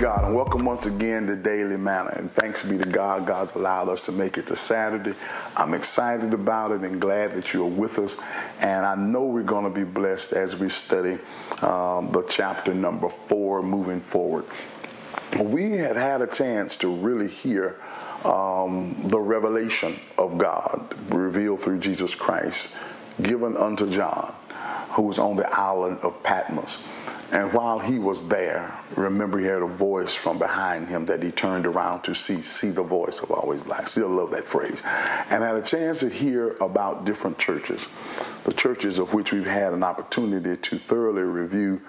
God, and welcome once again to Daily Manna. And thanks be to God, God's allowed us to make it to Saturday. I'm excited about it and glad that you're with us. And I know we're going to be blessed as we study the chapter number 4 moving forward. We had a chance to really hear the revelation of God revealed through Jesus Christ, given unto John, who was on the island of Patmos. And while he was there, remember he heard a voice from behind him that he turned around to see the voice. I've always liked, still love that phrase. And had a chance to hear about different churches, the churches of which we've had an opportunity to thoroughly review,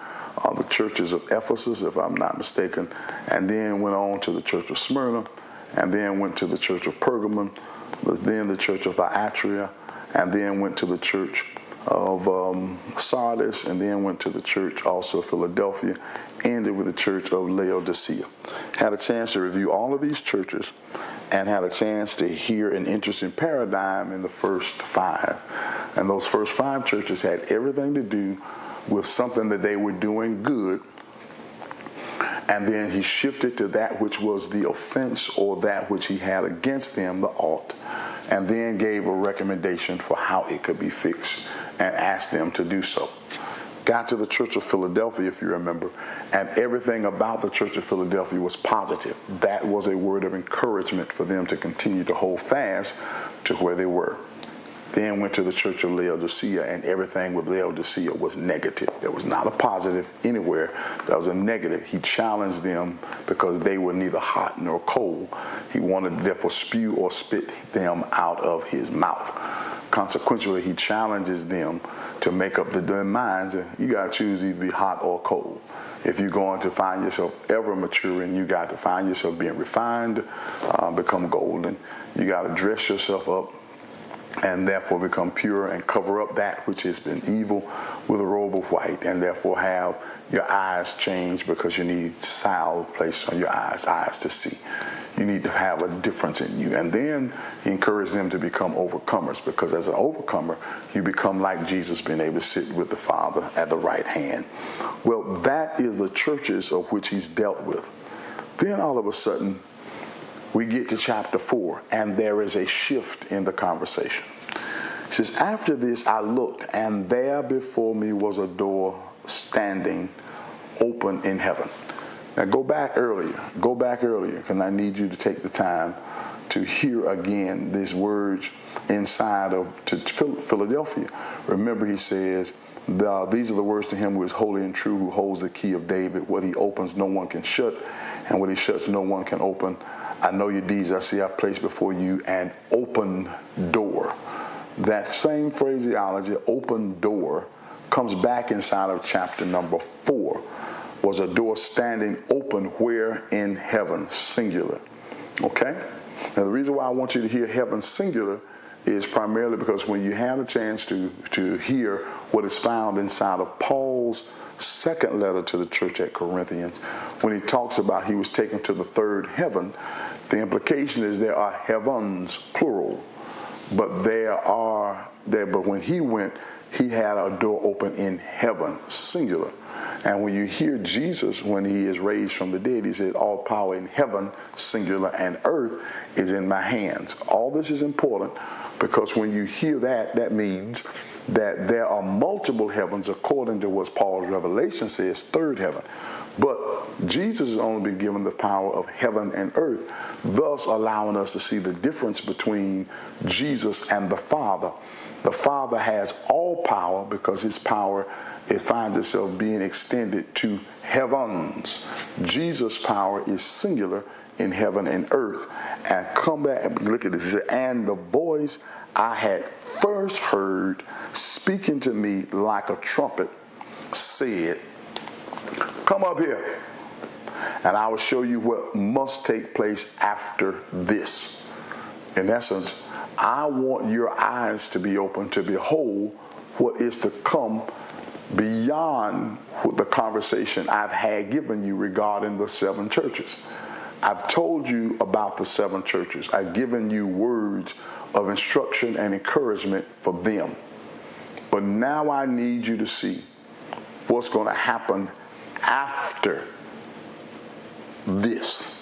the churches of Ephesus, if I'm not mistaken, and then went on to the church of Smyrna, and then went to the church of Pergamum, then the church of Thyatira, and then went to the church of Sardis, and then went to the church also of Philadelphia, ended with the church of Laodicea. Had a chance to review all of these churches and had a chance to hear an interesting paradigm in the first 5. And those first 5 churches had everything to do with something that they were doing good, and then he shifted to that which was the offense or that which he had against them, the ought, and then gave a recommendation for how it could be fixed and asked them to do so. Got to the church of Philadelphia, if you remember, and everything about the church of Philadelphia was positive. That was a word of encouragement for them to continue to hold fast to where they were. Then went to the church of Laodicea, and everything with Laodicea was negative. There was not a positive anywhere. There was a negative. He challenged them because they were neither hot nor cold. He wanted to therefore spew or spit them out of his mouth. Consequently, he challenges them to make up their minds. You got to choose either be hot or cold. If you're going to find yourself ever maturing, you got to find yourself being refined, become golden. You got to dress yourself up and therefore become pure and cover up that which has been evil with a robe of white, and therefore have your eyes changed because you need salve placed on your eyes to see. You need to have a difference in you. And then he encouraged them to become overcomers, because as an overcomer, you become like Jesus, being able to sit with the Father at the right hand. Well, that is the churches of which he's dealt with. Then all of a sudden, we get to chapter 4, and there is a shift in the conversation. It says, after this I looked, and there before me was a door standing open in heaven. Now go back earlier, because I need you to take the time to hear again these words inside of to Philadelphia. Remember, he says, these are the words to him who is holy and true, who holds the key of David. What he opens, no one can shut, and what he shuts, no one can open. I know your deeds. I see I've placed before you an open door. That same phraseology, open door, comes back inside of chapter number 4. Was a door standing open where? In heaven, singular. Okay? Now the reason why I want you to hear heaven singular is primarily because when you have a chance to hear what is found inside of Paul's second letter to the church at Corinthians, when he talks about he was taken to the third heaven, the implication is there are heavens, plural, but but when he went, he had a door open in heaven, singular. And when you hear Jesus, when he is raised from the dead, he said, all power in heaven, singular, and earth is in my hands. All this is important because when you hear that, that means that there are multiple heavens according to what Paul's revelation says, third heaven. But Jesus has only been given the power of heaven and earth, thus allowing us to see the difference between Jesus and the Father. The Father has all power because his power finds itself being extended to heavens. Jesus' power is singular in heaven and earth. And come back and look at this. And the voice I had first heard speaking to me like a trumpet said, come up here, and I will show you what must take place after this. In essence, I want your eyes to be open to behold what is to come beyond the conversation I've had given you regarding the 7 churches. I've told you about the 7 churches. I've given you words of instruction and encouragement for them. But now I need you to see what's going to happen after this.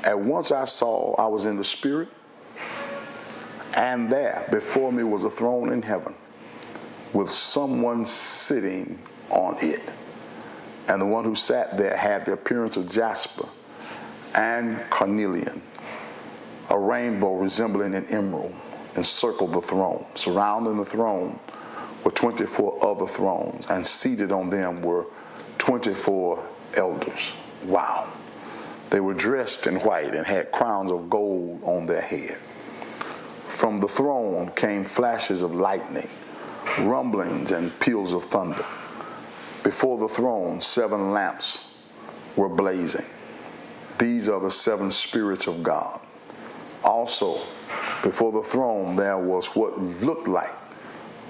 At once I saw, I was in the Spirit, and there before me was a throne in heaven with someone sitting on it. And the one who sat there had the appearance of jasper and carnelian. A rainbow resembling an emerald encircled the throne. Surrounding the throne were 24 other thrones, and seated on them were 24 elders. Wow. They were dressed in white and had crowns of gold on their head. From the throne came flashes of lightning, rumblings, and peals of thunder. Before the throne, 7 lamps were blazing. These are the 7 spirits of God. Also, before the throne, there was what looked like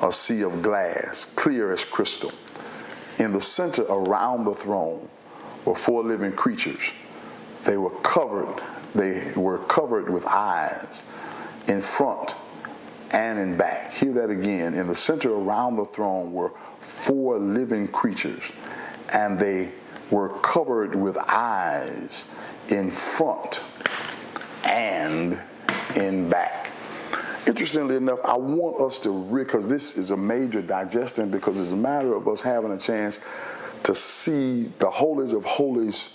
a sea of glass, clear as crystal. In the center around the throne were 4 living creatures. They were covered with eyes in front and in back. Hear that again. In the center around the throne were 4 living creatures, and they were covered with eyes in front and in back. Interestingly enough, I want us to because this is a major digestion, because it's a matter of us having a chance to see the holies of holies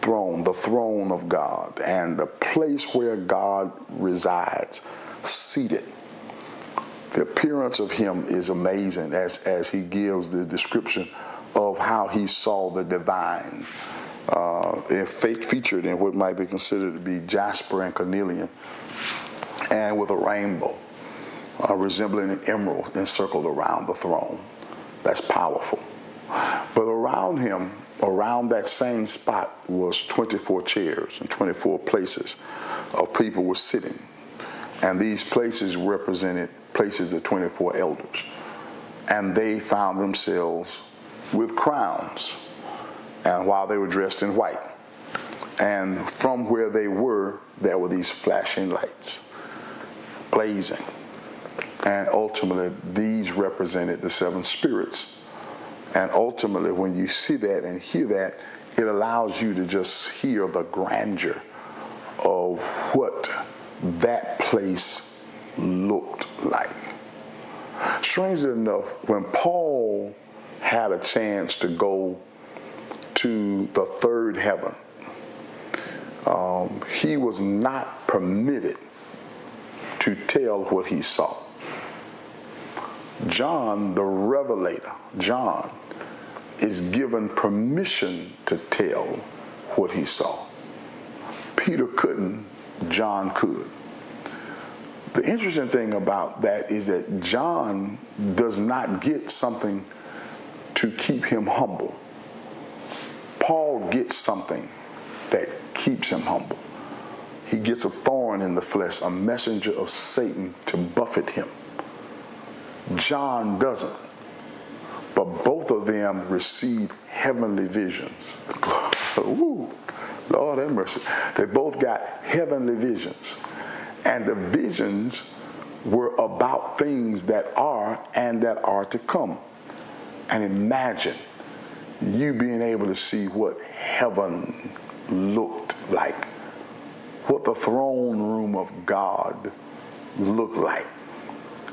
throne, the throne of God, and the place where God resides, seated. The appearance of him is amazing as he gives the description of how he saw the divine, featured in what might be considered to be jasper and carnelian, and with a rainbow resembling an emerald encircled around the throne. That's powerful. But around him, around that same spot, was 24 chairs and 24 places of people were sitting. And these places represented places of 24 elders. And they found themselves with crowns, and while they were dressed in white. And from where they were, there were these flashing lights, blazing. And ultimately, these represented the 7 spirits. And ultimately, when you see that and hear that, it allows you to just hear the grandeur of what that place looked like. Strangely enough, when Paul had a chance to go to the third heaven, he was not permitted to tell what he saw. John, the revelator, John, is given permission to tell what he saw. Peter couldn't, John could. The interesting thing about that is that John does not get something to keep him humble. Paul gets something that keeps him humble. He gets a thorn in the flesh, a messenger of Satan to buffet him. John doesn't. But both of them receive heavenly visions. Ooh, Lord have mercy. They both got heavenly visions. And the visions were about things that are and that are to come. And imagine you being able to see what heaven looked like, what the throne room of God looked like,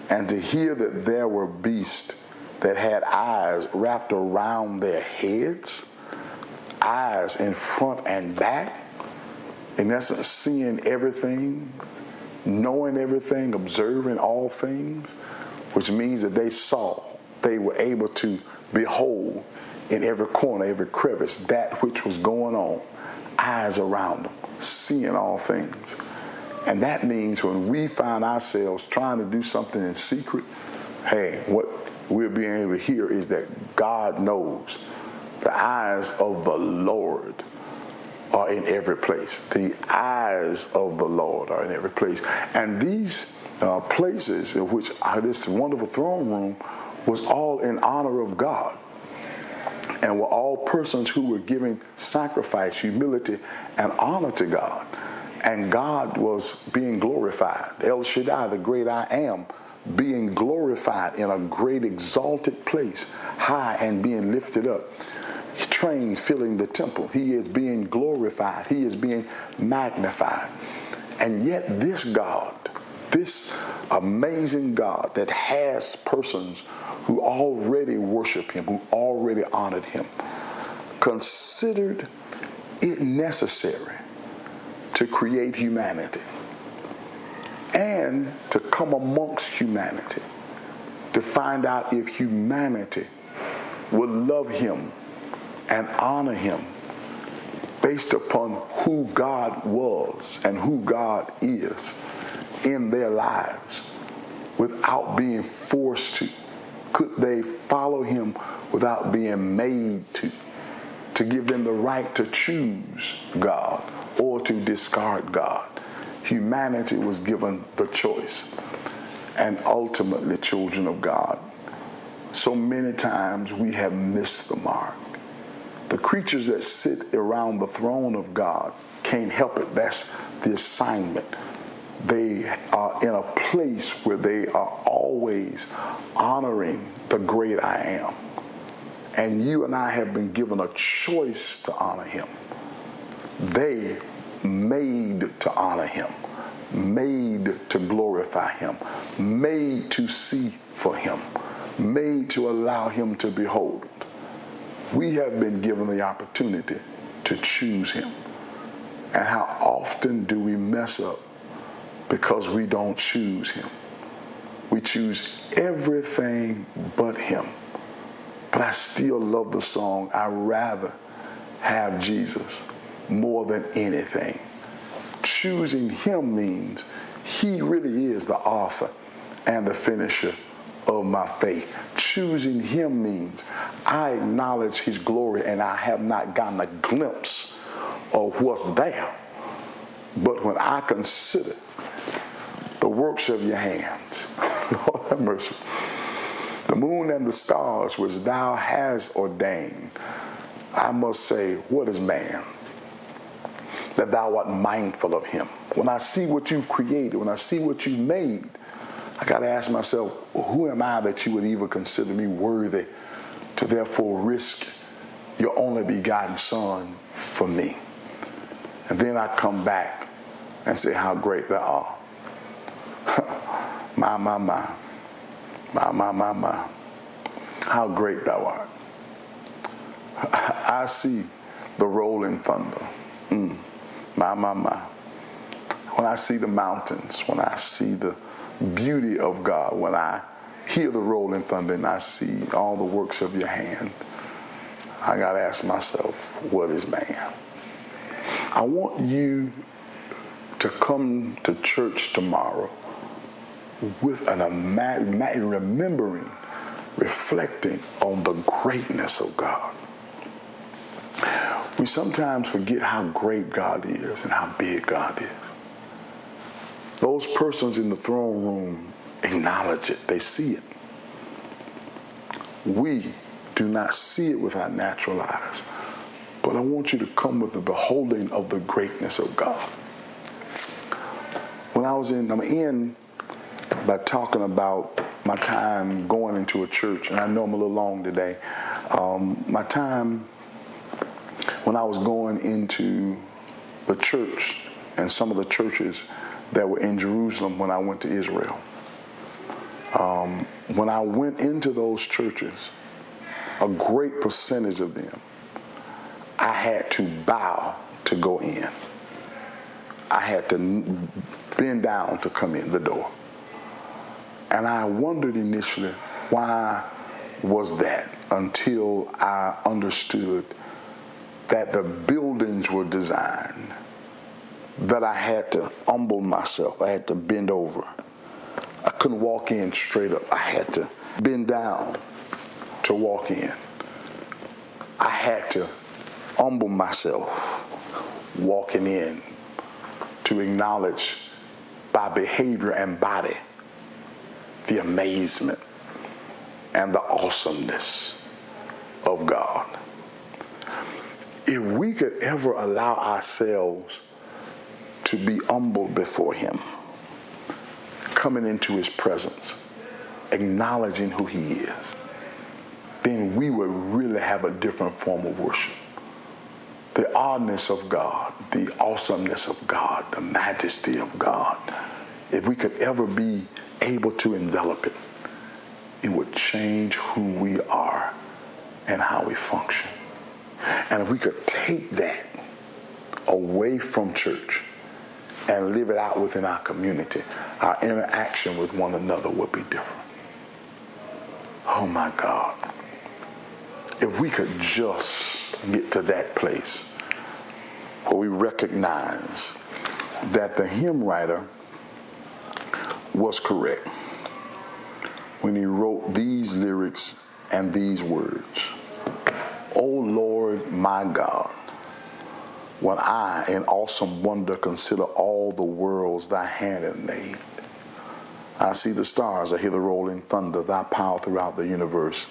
and to hear that there were beasts that had eyes wrapped around their heads, eyes in front and back, in essence seeing everything, knowing everything, observing all things, which means that they were able to behold in every corner, every crevice, that which was going on, eyes around them, seeing all things. And that means when we find ourselves trying to do something in secret, hey, what we're being able to hear is that God knows. The eyes of the Lord are in every place. The eyes of the Lord are in every place. And these places in which this wonderful throne room was all in honor of God, and were all persons who were giving sacrifice, humility, and honor to God. And God was being glorified. El Shaddai, the great I am, being glorified in a great exalted place, high and being lifted up. train filling the temple. He is being glorified. He is being magnified. And yet this God, this amazing God that has persons who already worship him, who already honored him, considered it necessary to create humanity and to come amongst humanity to find out if humanity would love him and honor him based upon who God was and who God is in their lives without being forced to. Could they follow him without being made to give them the right to choose God or to discard God? Humanity was given the choice. And ultimately, children of God, so many times we have missed the mark. The creatures that sit around the throne of God can't help it. That's the assignment. They are in a place where they are always honoring the great I am. And you and I have been given a choice to honor him. They made to honor him, made to glorify him, made to see for him, made to allow him to behold. We have been given the opportunity to choose him. And how often do we mess up because we don't choose him? We choose everything but him. But I still love the song, I'd rather have Jesus more than anything. Choosing him means he really is the author and the finisher of my faith. Choosing him means I acknowledge his glory and I have not gotten a glimpse of what's there. But when I consider the works of your hands, Lord have mercy, the moon and the stars which thou hast ordained, I must say, what is man that thou art mindful of him? When I see what you've created, when I see what you made, I got to ask myself, who am I that you would even consider me worthy to therefore risk your only begotten son for me? And then I come back and say how great thou art. My. How great thou art. I see the rolling thunder. My. When I see the mountains, when I see the beauty of God, when I hear the rolling thunder and I see all the works of your hand, I got to ask myself, what is man? I want you to come to church tomorrow with remembering, reflecting on the greatness of God. We sometimes forget how great God is and how big God is. Those persons in the throne room acknowledge it. They see it. We do not see it with our natural eyes. But I want you to come with the beholding of the greatness of God. When I'm in by talking about my time going into a church, and I know I'm a little long today. My time when I was going into the church and some of the churches that were in Jerusalem when I went to Israel. When I went into those churches, a great percentage of them, I had to bow to go in. I had to bend down to come in the door. And I wondered initially, why was that? Until I understood that the buildings were designed, that I had to humble myself. I had to bend over. I couldn't walk in straight up. I had to bend down to walk in. I had to humble myself walking in to acknowledge by behavior and body the amazement and the awesomeness of God. If we could ever allow ourselves to be humbled before him, coming into his presence, acknowledging who he is, then we would really have a different form of worship. The oddness of God, the awesomeness of God, the majesty of God, if we could ever be able to envelop it, it would change who we are and how we function. And if we could take that away from church and live it out within our community, our interaction with one another would be different. Oh my God. If we could just get to that place where we recognize that the hymn writer was correct when he wrote these lyrics and these words. O Lord, my God, when I in awesome wonder consider all the worlds thy hand hath made, I see the stars, I hear the rolling thunder, thy power throughout the universe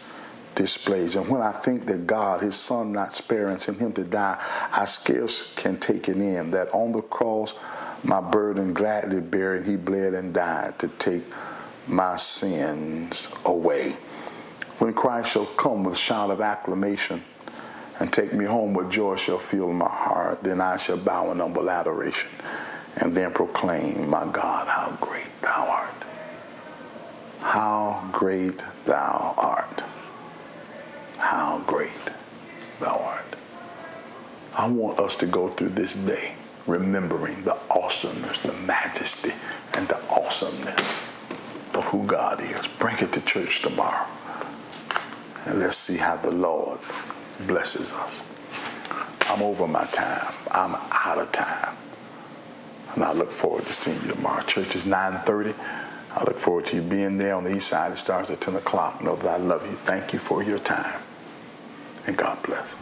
displays. And when I think that God, his son not sparing, sent him to die, I scarce can take it in that on the cross my burden gladly bearing, he bled and died to take my sins away. When Christ shall come with shout of acclamation and take me home, with joy shall fill my heart, then I shall bow in humble adoration and then proclaim, my God, how great thou art. How great thou art. How great thou art. I want us to go through this day remembering the awesomeness, the majesty, and the awesomeness of who God is. Bring it to church tomorrow. And let's see how the Lord blesses us. I'm over my time. I'm out of time. And I look forward to seeing you tomorrow. Church is 9:30. I look forward to you being there on the east side. It starts at 10 o'clock. Know that I love you. Thank you for your time. And God bless.